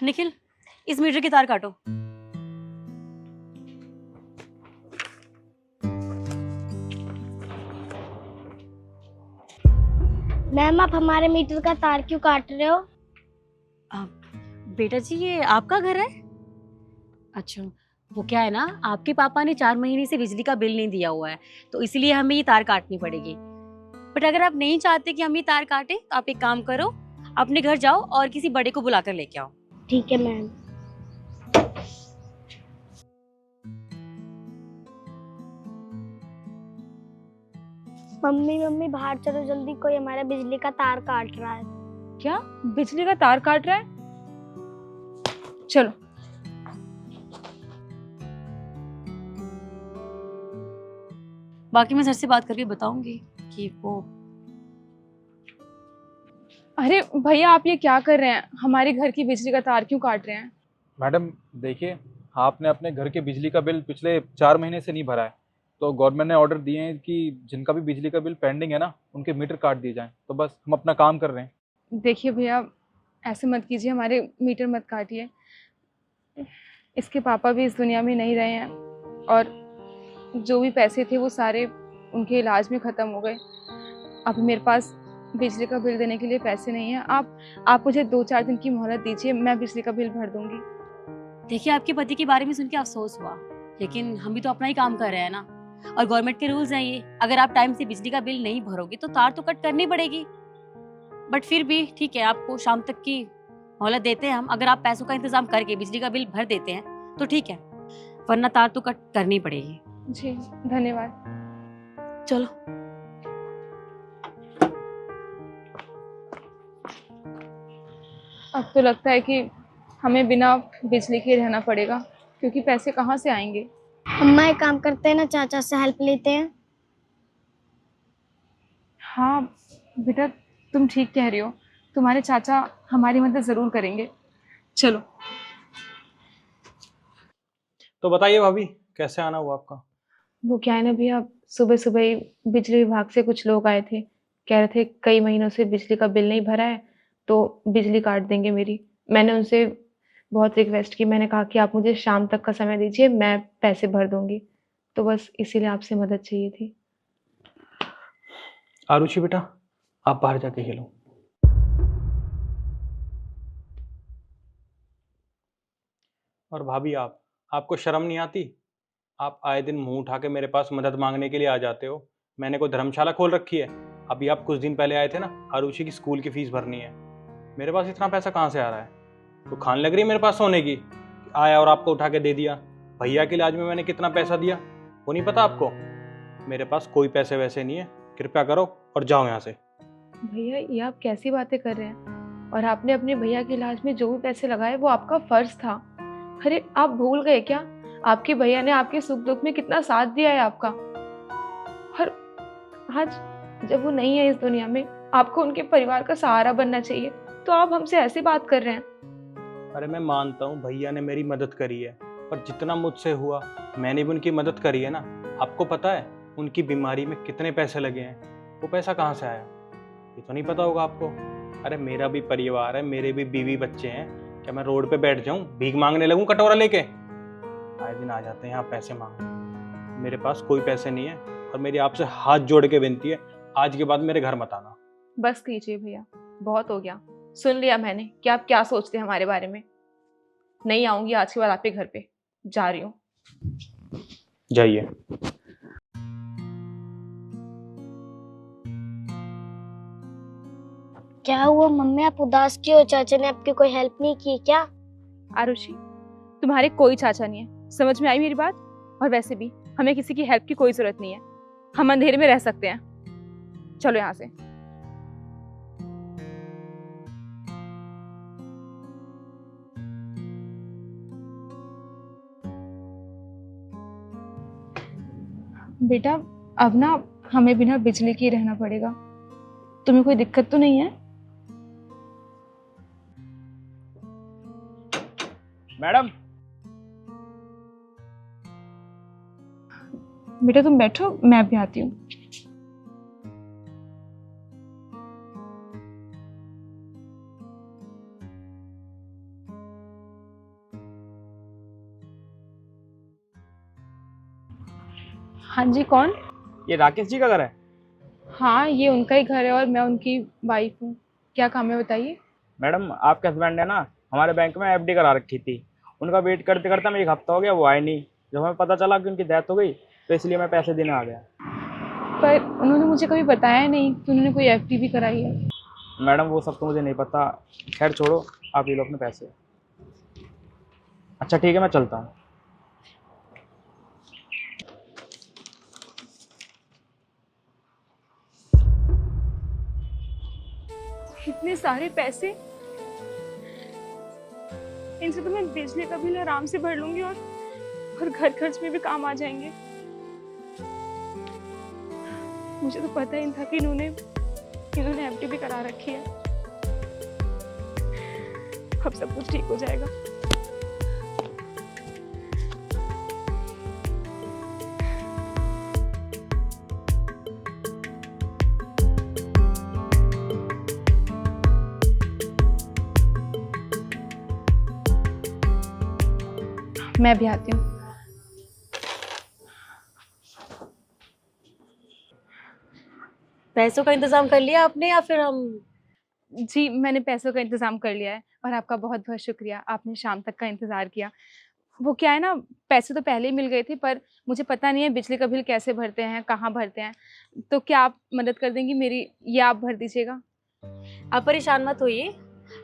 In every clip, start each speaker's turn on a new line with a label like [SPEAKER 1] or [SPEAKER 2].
[SPEAKER 1] निखिल, इस मीटर की तार काटो।
[SPEAKER 2] मैम आप हमारे मीटर का तार क्यों काट रहे हो?
[SPEAKER 1] बेटा जी, ये आपका घर है? अच्छा, वो क्या है ना, आपके पापा ने 4 महीने से बिजली का बिल नहीं दिया हुआ है, तो इसलिए हमें ये तार काटनी पड़ेगी। बट अगर आप नहीं चाहते कि हम ये तार काटें, तो आप एक काम करो, अपने घर जाओ और किसी बड़े को बुलाकर लेके आओ।
[SPEAKER 2] ठीक है मैम। मम्मी मम्मी बाहर चलो जल्दी, कोई हमारा बिजली का तार काट रहा है।
[SPEAKER 3] क्या बिजली का तार काट रहा है? चलो।
[SPEAKER 1] बाकी मैं सर से बात करके बताऊंगी कि वो।
[SPEAKER 3] अरे भैया, आप ये क्या कर रहे हैं? हमारे घर की बिजली का तार क्यों काट रहे हैं?
[SPEAKER 4] मैडम देखिए, आपने अपने घर के बिजली का बिल पिछले 4 महीने से नहीं भरा है, तो गवर्नमेंट ने ऑर्डर दिए हैं कि जिनका भी बिजली का बिल पेंडिंग है ना, उनके मीटर काट दिए जाएं। तो बस हम अपना काम कर रहे हैं।
[SPEAKER 3] देखिए भैया, ऐसे मत कीजिए, हमारे मीटर मत काटिए। इसके पापा भी इस दुनिया में नहीं रहे हैं और जो भी पैसे थे वो सारे उनके इलाज में ख़त्म हो गए। अभी मेरे पास बिजली का बिल देने के लिए पैसे नहीं हैं। आप मुझे 2-4 दिन की मोहलत दीजिए, मैं बिजली का बिल भर दूंगी।
[SPEAKER 1] देखिए, आपके पति के बारे में सुन के अफसोस हुआ, लेकिन हम भी तो अपना ही काम कर रहे हैं ना, और गवर्नमेंट के रूल्स हैं ये। अगर आप टाइम से बिजली का बिल नहीं भरोगे तो तार तो कट करनी पड़ेगी। बट फिर भी ठीक है, आपको शाम तक की मोहलत देते हैं हम। अगर आप पैसों का इंतजाम करके बिजली का बिल भर देते हैं तो ठीक है, वरना तार तो कट करनी पड़ेगी।
[SPEAKER 3] जी धन्यवाद।
[SPEAKER 1] चलो।
[SPEAKER 3] अब तो लगता है कि हमें बिना बिजली के रहना पड़ेगा, क्योंकि पैसे कहाँ से आएंगे।
[SPEAKER 2] अम्मा एक काम करते हैं ना, चाचा से हेल्प लेते हैं।
[SPEAKER 3] हाँ बेटा, तुम ठीक कह रही हो, तुम्हारे चाचा हमारी मदद ज़रूर करेंगे। चलो।
[SPEAKER 5] तो बताइए भाभी, कैसे आना हुआ आपका?
[SPEAKER 3] वो क्या है ना भैया, सुबह सुबह ही बिजली विभाग से कुछ लोग आए थे, कह रहे थे कई महीनों से बिजली का बिल नहीं भरा है तो बिजली काट देंगे मेरी। मैंने उनसे बहुत रिक्वेस्ट की, मैंने कहा कि आप मुझे शाम तक का समय दीजिए, मैं पैसे भर दूंगी। तो बस इसीलिए आपसे मदद चाहिए थी।
[SPEAKER 5] आरुषि बेटा, आप बाहर जाके खेलो। और भाभी, आपको शर्म नहीं आती? आप आए दिन मुंह उठा के मेरे पास मदद मांगने के लिए आ जाते हो। मैंने कोई धर्मशाला खोल रखी है? अभी आप कुछ दिन पहले आए थे ना, आरुषि की स्कूल की फीस भरनी है। मेरे पास इतना पैसा कहाँ से आ रहा है? तो खान लग रही है मेरे पास सोने की? आया और आपको उठा के दे दिया। भैया के इलाज में मैंने कितना पैसा दिया वो नहीं पता आपको? मेरे पास कोई पैसे वैसे नहीं है, कृपया करो और जाओ यहाँ से।
[SPEAKER 3] भैया, ये आप कैसी बातें कर रहे हैं? और आपने अपने भैया के इलाज में जो भी पैसे लगाए वो आपका फर्ज था। अरे आप भूल गए क्या? आपके भैया ने आपके सुख दुख में कितना साथ दिया है आपका। और आज जब वो नहीं है इस दुनिया में, आपको उनके परिवार का सहारा बनना चाहिए, तो आप हमसे ऐसे बात कर रहे हैं।
[SPEAKER 5] अरे मैं मानता हूँ भैया ने मेरी मदद करी है, पर जितना मुझसे हुआ मैंने भी उनकी मदद करी है ना। आपको पता है उनकी बीमारी में कितने पैसे लगे हैं? वो पैसा कहाँ से आया ये तो नहीं पता होगा आपको। अरे मेरा भी परिवार है, मेरे भी बीवी बच्चे हैं। क्या मैं रोड पे बैठ जाऊं, भीख मांगने लगूं कटोरा लेके? आए दिन आ जाते हैं यहाँ पैसे मांगने। मेरे पास कोई पैसे नहीं है और मेरी आपसे हाथ जोड़ के विनती है, आज के बाद मेरे घर मत आना।
[SPEAKER 3] बस कीजिए भैया, बहुत हो गया। सुन लिया मैंने कि आप क्या सोचते हैं हमारे बारे में। नहीं आऊंगी आज के बाद आपके घर पे, जा रही हूँ।
[SPEAKER 5] जाइए।
[SPEAKER 2] क्या हुआ मम्मी, आप उदास क्यों हो? चाचा ने आपकी कोई हेल्प नहीं की क्या?
[SPEAKER 3] आरुषि, तुम्हारे कोई चाचा नहीं है, समझ में आई मेरी बात? और वैसे भी हमें किसी की हेल्प की कोई जरूरत नहीं है, हम अंधेरे में रह सकते हैं। चलो यहाँ से। बेटा, अब ना हमें बिना बिजली के ही रहना पड़ेगा। तुम्हें कोई दिक्कत तो नहीं है?
[SPEAKER 5] मैडम।
[SPEAKER 3] बेटा तुम बैठो, मैं अभी आती हूँ। हाँ जी, कौन?
[SPEAKER 6] ये राकेश जी का घर है?
[SPEAKER 3] हाँ, ये उनका ही घर है और मैं उनकी वाइफ हूँ। क्या काम है बताइए?
[SPEAKER 6] मैडम, आपके हस्बैंड ने ना हमारे बैंक में एफडी करा रखी थी। उनका वेट करते करते मैं 1 हफ्ता हो गया, वो आए नहीं। जब हमें पता चला कि उनकी डेथ हो गई तो इसलिए मैं पैसे देने आ गया।
[SPEAKER 3] पर उन्होंने मुझे कभी बताया नहीं कि उन्होंने कोई एफडी भी कराई है।
[SPEAKER 6] मैडम, वो सब तो मुझे नहीं पता। खैर छोड़ो, आप ये लो अपने पैसे। अच्छा ठीक है, मैं चलता हूँ।
[SPEAKER 3] इतने सारे पैसे, इनसे तो मैं बिजली का बिल आराम से भर लूंगी और घर खर्च में भी काम आ जाएंगे। मुझे तो पता ही नहीं था कि इन्होंने एफडी भी करा रखी है। अब सब कुछ ठीक हो जाएगा। मैं भी आती हूँ।
[SPEAKER 1] पैसों का इंतजाम कर लिया आपने या फिर हम?
[SPEAKER 3] जी, मैंने पैसों का इंतजाम कर लिया है और आपका बहुत बहुत शुक्रिया, आपने शाम तक का इंतज़ार किया। वो क्या है ना, पैसे तो पहले ही मिल गए थे पर मुझे पता नहीं है बिजली का बिल कैसे भरते हैं, कहाँ भरते हैं। तो क्या आप मदद कर देंगी मेरी, या आप भर दीजिएगा?
[SPEAKER 1] आप परेशान मत होइए,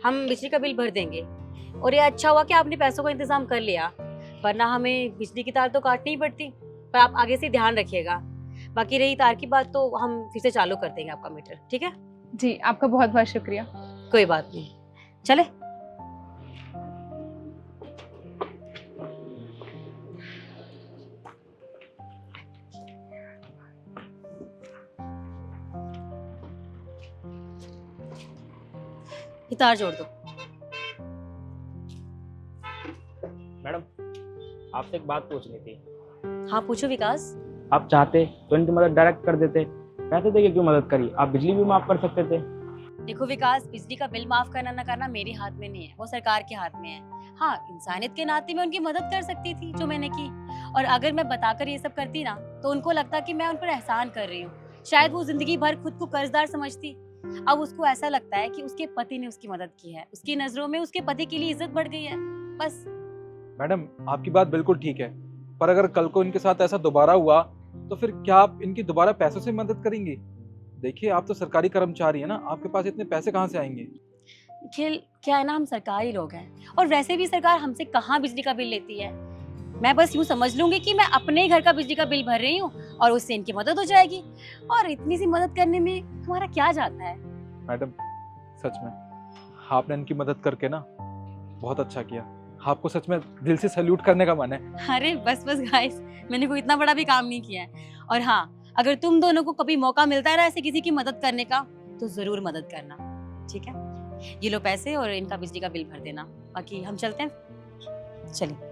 [SPEAKER 1] हम बिजली का बिल भर देंगे। और ये अच्छा हुआ कि आपने पैसों का इंतजाम कर लिया, वरना हमें बिजली की तार तो काटनी ही पड़ती। पर आप आगे से ध्यान रखिएगा। बाकी रही तार की बात तो हम फिर से चालू कर देंगे आपका मीटर, ठीक है?
[SPEAKER 3] जी, आपका बहुत बहुत शुक्रिया।
[SPEAKER 1] कोई बात नहीं, चले। ये तार जोड़ दो।
[SPEAKER 6] मैडम, आपसे एक बात पूछनी थी।
[SPEAKER 1] हाँ पूछो विकास।
[SPEAKER 6] आप चाहते तो इनकी मदद डायरेक्ट कर देते, पैसे देके क्यों मदद करी? आप बिजली भी माफ कर सकते थे।
[SPEAKER 1] देखो विकास, बिजली का बिल माफ करना ना करना मेरे हाथ में नहीं है, वो सरकार के हाथ में है। हाँ, इंसानियत के नाते मैं उनकी मदद कर सकती थी, जो मैंने की। और अगर मैं बताकर ये सब करती ना तो उनको लगता कि मैं उन पर एहसान कर रही हूँ। शायद वो जिंदगी भर खुद को कर्जदार समझती। अब उसको ऐसा लगता है कि उसके पति ने उसकी मदद की है, उसकी नजरों में उसके पति के लिए इज्जत बढ़ गई है, बस।
[SPEAKER 4] मैडम, आपकी बात बिल्कुल ठीक है, पर अगर कल को इनके साथ ऐसा दोबारा हुआ तो फिर क्या आप इनकी दोबारा पैसों से मदद करेंगी? देखिए, आप तो सरकारी कर्मचारी है ना, आपके पास इतने पैसे कहाँ से आएंगे?
[SPEAKER 1] खेल क्या है ना, हम सरकारी लोग हैं और वैसे भी सरकार हमसे कहाँ बिजली का बिल लेती है। मैं बस यूं समझ लूंगी कि मैं अपने ही घर का बिजली का बिल भर रही हूँ और उससे इनकी मदद हो जाएगी। और इतनी सी मदद करने में तुम्हारा क्या जाता है?
[SPEAKER 4] मैडम, सच में आपने इनकी मदद करके ना बहुत अच्छा किया। आपको सच में दिल से सैल्यूट करने का मन है।
[SPEAKER 1] अरे बस बस गाइस, मैंने कोई इतना बड़ा भी काम नहीं किया है। और हाँ, अगर तुम दोनों को कभी मौका मिलता है ना ऐसे किसी की मदद करने का, तो जरूर मदद करना, ठीक है? ये लो पैसे और इनका बिजली का बिल भर देना, बाकी हम चलते हैं। चलिए।